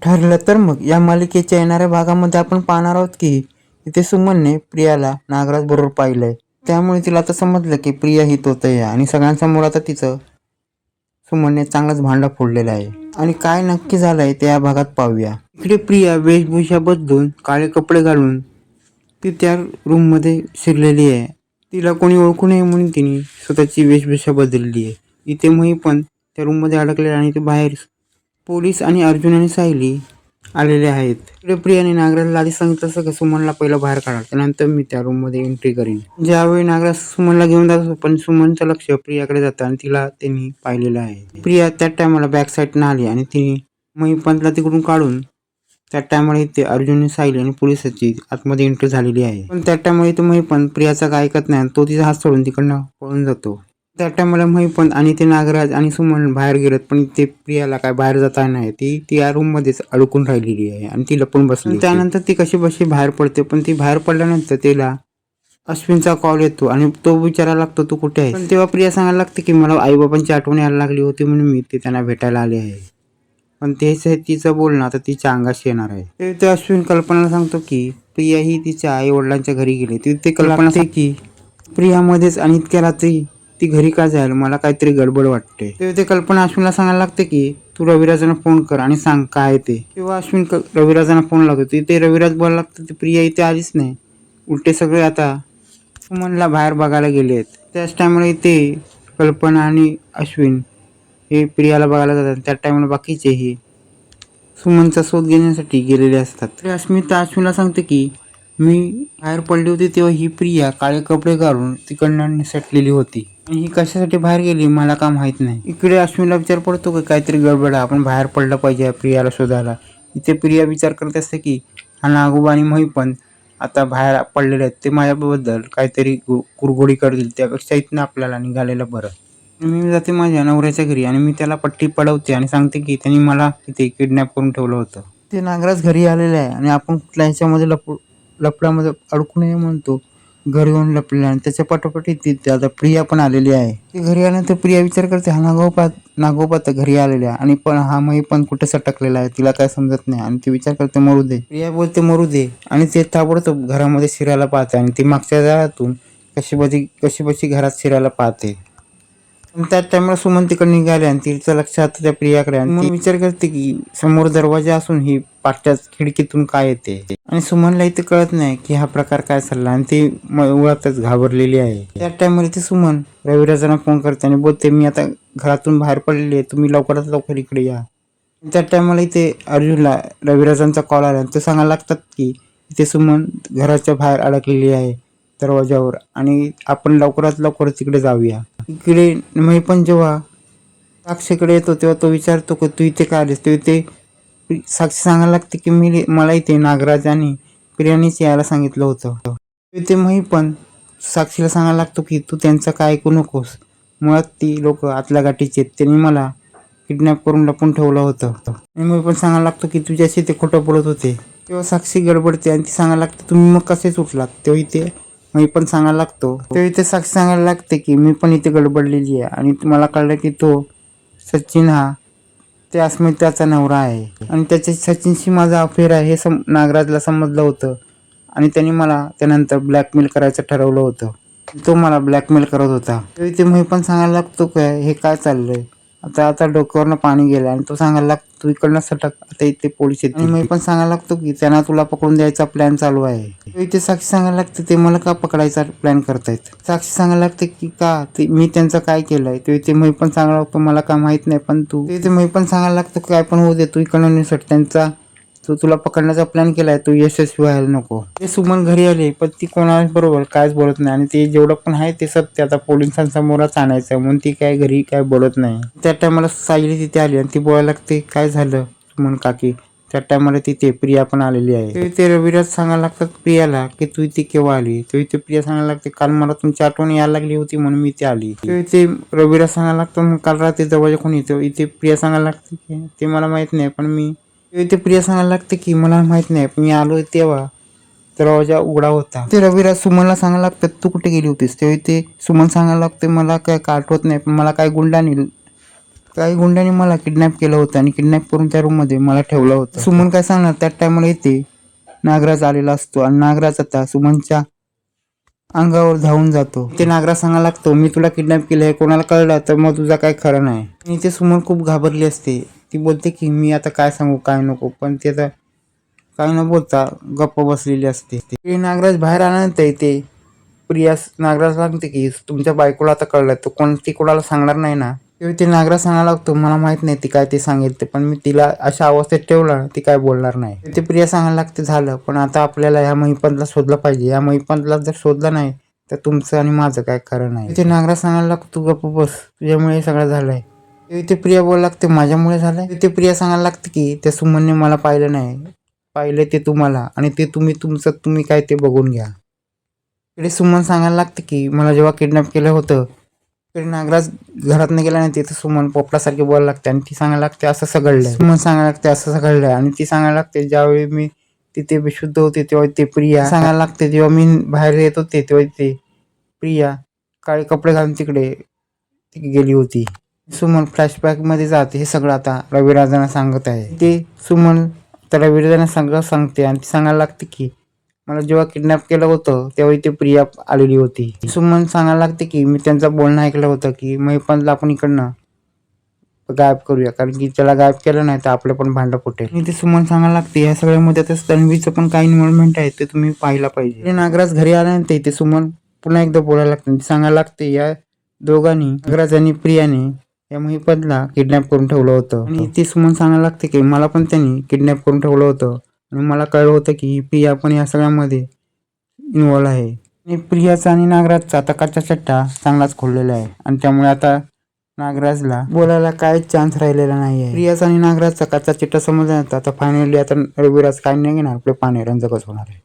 ठरलं तर मग या मालिकेच्या येणाऱ्या भागामध्ये आपण पाहणार आहोत की इथे सुमनने प्रियाला नागराज बरोबर पाहिलंय. त्यामुळे तिला आता समजलं की प्रिया ही तोच आहे आणि सगळ्यांसमोर आता तिचं सुमनने चांगलाच भांडा फोडलेला आहे. आणि काय नक्की झालंय ते या भागात पाहूया. इकडे प्रिया वेशभूषा बदलून काळे कपडे घालून ती त्या रूम मध्ये शिरलेली आहे. तिला कोणी ओळखू नये म्हणून तिने स्वतःची वेशभूषा बदलली आहे. इथे मही पण त्या रूम मध्ये अडकलेला आणि ते बाहेर पोलीस आणि अर्जुन आणि सायली आलेले आहेत. इकडे प्रियाने नागराजला आधी सांगितलं असं की सुमनला पहिलं बाहेर काढा, त्यानंतर मी त्या रूम मध्ये एंट्री करीन. ज्यावेळी नागराज सुमनला घेऊन जातो पण सुमनचं लक्ष प्रियाकडे जातं आणि तिला त्यांनी पाहिलेलं आहे. प्रिया त्या टायमाला बॅक साईडनं आली आणि तिने महिपंतला तिकडून काढून त्या टायमाला इथे अर्जुन, सायली आणि पोलिसाची आतमध्ये एंट्री झालेली आहे. पण त्या टायमाला इथे महिपंत प्रियाचा काय ऐकत नाही, तो तिचा हात सोडून तिकडनं पळून जातो. त्या टायमाला महिपंत आणि ते नागराज आणि सुमन बाहेर गेलेत पण ते प्रियाला काय बाहेर जाता नाही. ती या रूम मध्येच अडकून राहिलेली आहे आणि ती लपून बसली. त्यानंतर ती कशी बशी बाहेर पडते पण ती बाहेर पडल्यानंतर तिला अश्विनचा कॉल येतो आणि तो विचारायला लागतो तू कुठे आहे. पण तेव्हा प्रिया सांगायला लागते की मला आईबाबांची आठवण यायला लागली होती म्हणून मी ते त्यांना भेटायला आले आहे. पण तेच तिचं बोलणं आता तिच्या अंगाशी येणार आहे. ते अश्विन कल्पनाला सांगतो की प्रिया ही तिच्या आई वडिलांच्या घरी गेली. ते कल्पना सांगते की प्रियामध्येच आणि इतक्या रात्री ती घरी का जाईल, मला काहीतरी गडबड वाटते. ते कल्पना अश्विनला सांगायला लागते की तू रविराजांना फोन कर आणि सांग काय ते. तेव्हा अश्विन रविराजांना फोन लावतो. तिथे रविराज बोलायला लागतो प्रिया इथे आलीच नाही, उलटे सगळे आता सुमनला बाहेर बघायला गेलेत. त्याच टायमाला इथे कल्पना आणि अश्विन हे प्रियाला बघायला जातात. त्या टायमाला बाकीचेही सुमनचा शोध घेण्यासाठी गेलेले असतात. तर अस्मिता अश्विनला सांगते की मी बाहेर पडली होती तेव्हा ही प्रिया काळे कपडे घालून तिकडनं निसटलेली होती आणि ही कशासाठी बाहेर गेली मला का माहित नाही. इकडे अश्विनला विचार पडतो की काहीतरी गडबड आहे, आपण बाहेर पडलं पाहिजे प्रियाला शोधायला. इथे प्रिया विचार करत असते की हा नागोबा आणि महिपंत आता बाहेर पडलेले आहेत, ते माझ्याबद्दल काहीतरी कुरघोडी करतील, त्यापेक्षा इथनं आपल्याला निघालेलं बरं. मी जाते माझ्या नवऱ्याच्या घरी आणि मी त्याला पट्टी पडवते आणि सांगते की त्यांनी मला इथे किडनॅप करून ठेवलं होतं. ते नागराज घरी आलेले आहे आणि आपण कुठल्या ह्याच्यामध्ये लफड्यामध्ये अडकू नये म्हणतो. घर येऊन लपलेला आणि त्याच्या पाठोपाठी ती आता प्रिया पण आलेली आहे. ती घरी आल्यानंतर प्रिया विचार करते हा नागोबा तर घरी आलेला आणि पण हा मही पण कुठे सटकलेला आहे, तिला काय समजत नाही आणि ती विचार करते मरू दे. प्रिया बोलते मरू दे आणि ते ताबडतोब घरामध्ये शिरायला पाहते आणि ती मागच्या दारातून कशी बशी घरात शिरायला पाहते. त्या टायमाला सुमन तिकडे निघाले आणि तिचं लक्ष आता त्या प्रियाकडे आणि ती विचार करते की समोर दरवाजा असून ही पाठच्या खिडकीतून काय येते आणि सुमनला इथे कळत नाही की हा प्रकार काय चालला आणि ती मुळातच घाबरलेली आहे. त्या टायमाला ती सुमन रविराजांना फोन करते आणि बोलते मी आता घरातून बाहेर पडलेली आहे, तुम्ही लवकरात लवकर इकडे या. त्या टायमाला इथे अर्जुनला रविराजांचा कॉल आला आणि ते सांगायला लागतात की इथे सुमन घराच्या बाहेर अडकलेली आहे दरवाजावर आणि आपण लवकरात लवकर तिकडे जाऊया. इकडे मी पण जेव्हा साक्षीकडे येतो तेव्हा तो विचारतो की तू इथे का आलीस. तो इथे साक्षी सांगायला लागते की मला इथे नागराज आणि प्रियानेच यायला सांगितलं होतं. इथे मी पण साक्षीला सांगायला लागतो की तू त्यांचं काय ऐकू नकोस, मुळात ती लोक आतल्या गाठीचे, त्यांनी मला किडनॅप करून लपून ठेवलं होतं. आणि मी पण सांगायला लागतो की तुझ्याशी ते खोटं बोलत होते. तेव्हा साक्षी गडबडते आणि ती सांगायला लागते तुम्ही मग कसे सुटलात. तेव्हा इथे मी पण सांगायला लागतो. तेव्हा इथे साक्षी सांगायला लागते की मी पण इथे गडबडलेली आहे आणि मला कळलं की तो सचिन हा त्या अस्मिताचा नवरा आहे आणि त्याच्या सचिनशी माझा अफेअर आहे हे नागराजला समजलं होतं आणि त्यांनी मला त्यानंतर ब्लॅकमेल करायचं ठरवलं होतं. तो मला ब्लॅकमेल करत होता. इथे मी पण सांगायला लागतो काय हे काय चाललंय. आता डोक्यावरनं पाणी गेलं आणि तो सांगायला लागतो तू इकडनं सटक, आता इथे पोलीस येते. आणि मी पण सांगायला लागतो की त्यांना तुला पकडून द्यायचा प्लॅन चालू आहे. इथे साक्षी सांगायला लागते ते मला का पकडायचा प्लॅन करतायत. साक्षी सांगायला लागते की का मी त्यांचं काय केलंय. तो इथे मी पण सांगायला लागतो मला काय माहित नाही, पण तू इथे मी पण सांगायला लागतो काय पण होऊ दे, तू इकडनं निसट, त्यांचा तुला पकडण्याचा प्लॅन केलाय तू यशस्वी व्हायला नको. ते सुमन घरी आले पण ती कोणाबरोबर कायच बोलत नाही आणि ते जेवढं पण आहे ते सत्य आता पोलिसांसमोरच आणायचं म्हणून ती काय घरी काय बोलत नाही. त्या टायमाला सायली तिथे आली आणि ती बोलायला लागते काय झालं सुमन काकी. त्या टायमाला तिथे प्रिया पण आलेली आहे. ते रविराज सांगायला लागतात प्रियाला की तू इथे केव्हा आली. तो इथे प्रिया सांगायला लागते काल मला तुमची आठवण यायला लागली होती म्हणून मी इथे आली. इथे रविराज सांगायला लागतो मग काल रात्री दरवाजा कोणी येतो. इथे प्रिया सांगायला लागते की ते मला माहित नाही, पण मी इथे प्रिया सांगायला लागते की मला माहित नाही, मी आलो तेव्हा दरवाजा उघडा होता. ते रविराज सुमनला सांगायला लागतात तू कुठे गेली होतीस. तेव्हा इथे सुमन सांगायला लागते मला काय आठवत नाही, पण मला काय गुंडाने काही गुंड्यांनी मला किडनॅप केलं होतं आणि किडनॅप करून त्या रूममध्ये मला ठेवलं होतं. सुमन काय सांगणार, त्या टायमाला येते नागराज आलेला असतो आणि नागराज आता सुमनच्या अंगावर धावून जातो. ते नागराज सांगायला लागतो, मी तुला किडनॅप केलं हे कोणाला कळलं तर मग तुझा काय खरं नाही. आणि ते सुमन खूप घाबरली असते. ती बोलते की मी आता काय सांगू काय नको, पण ते तर काय न बोलता गप्प बसलेली असते. ते नागराज बाहेर आल्यानंतर इथे प्रिया नागराज सांगते की तुमच्या बायकोला आता कळलं तर ती कोणाला सांगणार नाही ना. तेव्हा ते नागराज सांगायला लागतो, मला माहित नाही ती काय ते सांगेल ते, पण मी तिला अशा अवस्थेत ठेवलं ती काय बोलणार नाही. ते प्रिया सांगायला लागते झालं, पण आता आपल्याला ह्या महिपंतला शोधलं पाहिजे. या महिपंतला जर शोधलं नाही तर तुमचं आणि माझं काय खरं नाही. ते नागराज सांगायला लागतो गप्प बस, तुझ्यामुळे हे सगळं झालंय. ते प्रिया बोलायला लागते माझ्यामुळे झालंय. ते प्रिया सांगायला लागते की त्या सुमनने मला पाहिलं नाही, पाहिले ते तुम्हाला, आणि ते तुम्ही काय ते बघून घ्या. इकडे सुमन सांगायला लागते की मला जेव्हा किडनॅप केलं होतं तरी नागराज घरात नाही गेला नाही, तिथं सुमन पोपटासारखी बोलायला लागते आणि ती सांगायला लागते असं सगळं सुमन सांगायला लागते असं सगळं, आणि ती सांगायला लागते ज्यावेळी मी तिथे बेशुद्ध होते तेव्हा ते प्रिया सांगायला लागते, जेव्हा मी बाहेर येत होते तेव्हा ते प्रिया काळे कपडे घालून तिकडे गेली होती. सुमन फ्लॅशबॅक मध्ये जाते. हे सगळं आता रविराजांना सांगत आहे. ते सुमन त्या रविराजांना सगळं सांगते आणि ती सांगायला लागते की मला जेव्हा किडनॅप केलं होतं तेव्हा इथे प्रिया आलेली होती. सुमन सांगायला लागते की मी त्यांचं बोलणं ऐकलं होतं की महिपंतला आपण इकडनं गायब करूया, कारण की त्याला गायब केलं नाही तर आपलं पण भांडं फुटेल. आणि ते सुमन सांगायला लागते या सगळ्यामध्ये आता तन्वीचं पण काही इन्व्हॉल्वमेंट आहे ते तुम्ही पाहायला पाहिजे. नागराज घरी आल्यानंतर ते सुमन पुन्हा एकदा बोलायला लागते, सांगायला लागते या दोघांनी नागराज आणि प्रियाने या महिपंतला किडनॅप करून ठेवलं होतं. आणि ती सुमन सांगायला लागते की मला पण त्यांनी किडनॅप करून ठेवलं होतं आणि मला कळलं होतं की प्रिया पण या सगळ्यामध्ये इन्व्हॉल्व आहे. आणि प्रियाचा आणि नागराजचा आता कच्चा चट्टा चांगलाच खोललेला आहे आणि त्यामुळे आता नागराजला बोलायला काहीच चान्स राहिलेला नाहीये. प्रियाचा आणि नागराजचा कच्चा चिट्टा समजल्यानंतर आता फायनली आता रविराज काय नाही घेणार, आपले पाणी रंजकच होणार आहे.